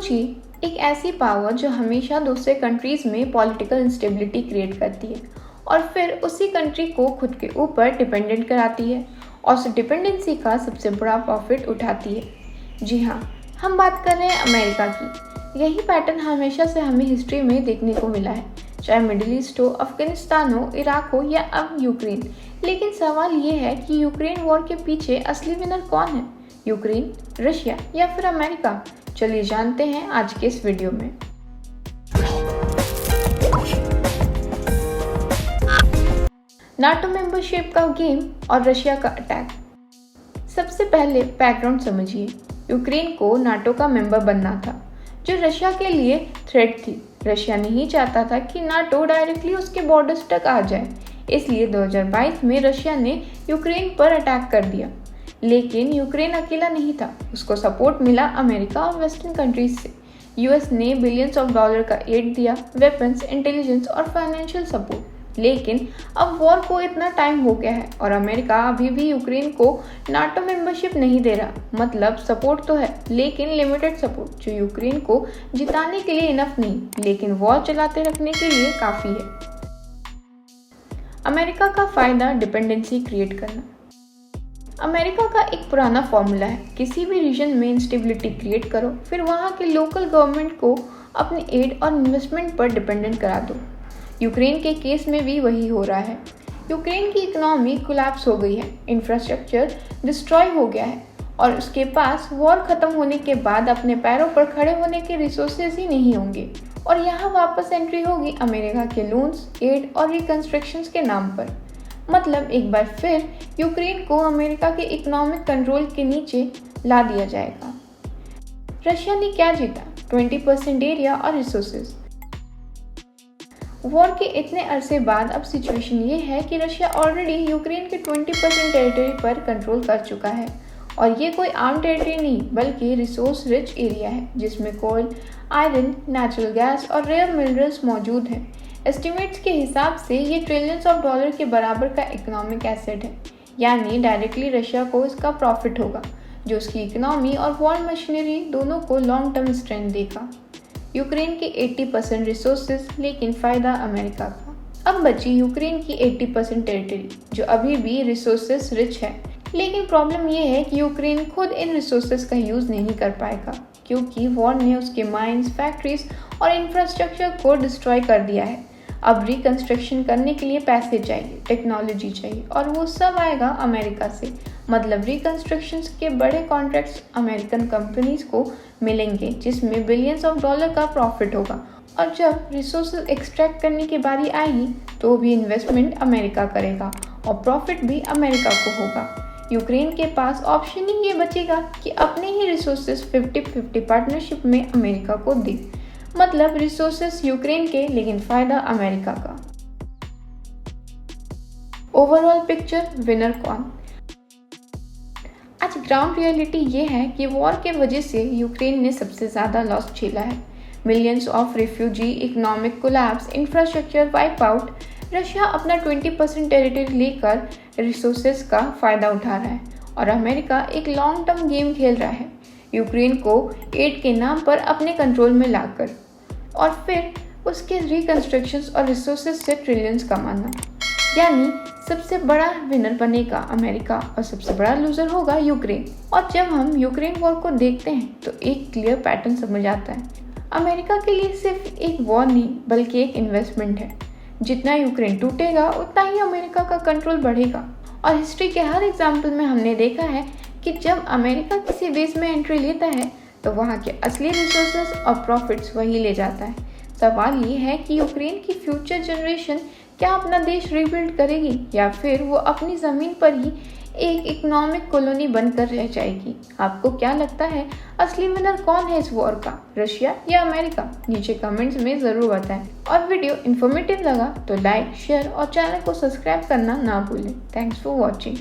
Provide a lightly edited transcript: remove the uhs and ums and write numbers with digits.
सोचिए, एक ऐसी पावर जो हमेशा दूसरे कंट्रीज में पॉलिटिकल इंस्टेबिलिटी क्रिएट करती है और फिर उसी कंट्री को खुद के ऊपर डिपेंडेंट कराती है और उस डिपेंडेंसी का सबसे बड़ा प्रॉफिट उठाती है। जी हाँ, हम बात कर रहे हैं अमेरिका की। यही पैटर्न हमेशा से हमें हिस्ट्री में देखने को मिला है, चाहे मिडिल ईस्ट हो, अफगानिस्तान हो, इराक हो या अब यूक्रेन। लेकिन सवाल ये है कि यूक्रेन वॉर के पीछे असली विनर कौन है? यूक्रेन, रशिया या फिर अमेरिका? चलिए जानते हैं आज के इस वीडियो में। नाटो मेंबरशिप का गेम और रशिया का अटैक। सबसे पहले बैकग्राउंड समझिए। यूक्रेन को नाटो का मेंबर बनना था, जो रशिया के लिए थ्रेट थी। रशिया नहीं चाहता था कि नाटो डायरेक्टली उसके बॉर्डर्स तक आ जाए, इसलिए 2022 में रशिया ने यूक्रेन पर अटैक कर दिया। लेकिन यूक्रेन अकेला नहीं था, उसको सपोर्ट मिला अमेरिका और वेस्टर्न कंट्रीज से। यूएस ने बिलियंस ऑफ डॉलर का एड दिया, वेपन्स, इंटेलिजेंस और फाइनेंशियल सपोर्ट। लेकिन अब वॉर को इतना टाइम हो गया है और अमेरिका अभी भी यूक्रेन को नाटो मेंबरशिप नहीं दे रहा। मतलब सपोर्ट तो है, लेकिन लिमिटेड सपोर्ट, जो यूक्रेन को जिताने के लिए इनफ नहीं, लेकिन वॉर चलाते रखने के लिए काफ़ी है। अमेरिका का फायदा डिपेंडेंसी क्रिएट करना। अमेरिका का एक पुराना फॉर्मूला है, किसी भी रीजन में इंस्टेबिलिटी क्रिएट करो, फिर वहाँ के लोकल गवर्नमेंट को अपनी एड और इन्वेस्टमेंट पर डिपेंडेंट करा दो। यूक्रेन के केस में भी वही हो रहा है। यूक्रेन की इकोनॉमी कोलैप्स हो गई है, इंफ्रास्ट्रक्चर डिस्ट्रॉय हो गया है और उसके पास वॉर खत्म होने के बाद अपने पैरों पर खड़े होने के रिसोर्सेज ही नहीं होंगे। और यहाँ वापस एंट्री होगी अमेरिका के लोन्स, एड और रिकंस्ट्रक्शंस के नाम पर। मतलब एक बार फिर यूक्रेन को अमेरिका के इकोनॉमिक कंट्रोल के नीचे ला दिया जाएगा। रशिया ने क्या जीता? 20% एरिया और रिसोर्सेज। वॉर के इतने अरसे बाद अब सिचुएशन ये है कि रशिया ऑलरेडी यूक्रेन के 20% टेरिटरी पर कंट्रोल कर चुका है। और ये कोई आर्म टेरिटरी नहीं, बल्कि रिसोर्स रिच एरिया है, जिसमें कोल, आयरन, नेचुरल गैस और रेयर मिनरल्स मौजूद हैं। एस्टिमेट्स के हिसाब से ये ट्रिलियंस ऑफ डॉलर के बराबर का इकोनॉमिक एसेट है, यानी डायरेक्टली रशिया को इसका प्रॉफिट होगा, जो उसकी इकोनॉमी और वॉर मशीनरी दोनों को लॉन्ग टर्म स्ट्रेंथ देगा। यूक्रेन के 80% रिसोर्सेज, लेकिन फ़ायदा अमेरिका का। अब बची यूक्रेन की 80% टेरिटरी, जो अभी भी रिसोर्सेज रिच है। लेकिन प्रॉब्लम ये है कि यूक्रेन खुद इन रिसोर्सेज का यूज़ नहीं कर पाएगा, क्योंकि वॉर ने उसके माइंस, फैक्ट्रीज और इंफ्रास्ट्रक्चर को डिस्ट्रॉय कर दिया है। अब रिकंस्ट्रक्शन करने के लिए पैसे चाहिए, टेक्नोलॉजी चाहिए, और वो सब आएगा अमेरिका से। मतलब रिकंस्ट्रक्शन के बड़े कॉन्ट्रैक्ट्स अमेरिकन कंपनीज को मिलेंगे, जिसमें बिलियंस ऑफ डॉलर का प्रॉफिट होगा। और जब रिसोर्सेज एक्सट्रैक्ट करने की बारी आएगी, तो भी इन्वेस्टमेंट अमेरिका करेगा और प्रॉफिट भी अमेरिका को होगा। यूक्रेन के पास ऑप्शन ही ये बचेगा कि अपने ही रिसोर्सेज 50-50 पार्टनरशिप में अमेरिका को दे। मतलब रिसोर्सेस यूक्रेन के, लेकिन फायदा अमेरिका का। ओवरऑल पिक्चर, विनर कौन? आज ग्राउंड रियलिटी ये है कि वॉर के वजह से यूक्रेन ने सबसे ज़्यादा लॉस झेला है। Millions of refugee, economic collapse, infrastructure wipe out. Russia अपना 20% टेरिटरी लेकर रिसोर्सेज का फ़ायदा उठा रहा है और अमेरिका एक लॉन्ग टर्म गेम खेल रहा है, यूक्रेन को एड के नाम पर अपने कंट्रोल में लाकर और फिर उसके रिकंस्ट्रक्शंस और रिसोर्सेज से ट्रिलियंस कमाना। यानी सबसे बड़ा विनर बनेगा अमेरिका और सबसे बड़ा लूजर होगा यूक्रेन। और जब हम यूक्रेन वॉर को देखते हैं तो एक क्लियर पैटर्न समझ आता है। अमेरिका के लिए सिर्फ एक वॉर नहीं, बल्कि एक इन्वेस्टमेंट है। जितना यूक्रेन टूटेगा, उतना ही अमेरिका का कंट्रोल बढ़ेगा। और हिस्ट्री के हर एग्जाम्पल में हमने देखा है कि जब अमेरिका किसी देश में एंट्री लेता है, तो वहाँ के असली रिसोर्सेज और प्रॉफिट्स वही ले जाता है। सवाल ये है कि यूक्रेन की फ्यूचर जनरेशन क्या अपना देश रीबिल्ड करेगी, या फिर वो अपनी ज़मीन पर ही एक इकोनॉमिक कॉलोनी बनकर रह जाएगी? आपको क्या लगता है, असली विनर कौन है इस वॉर का, रशिया या अमेरिका? नीचे कमेंट्स में ज़रूर बताएं। और वीडियो इन्फॉर्मेटिव लगा तो लाइक, शेयर और चैनल को सब्सक्राइब करना ना भूलें। Thanks for watching.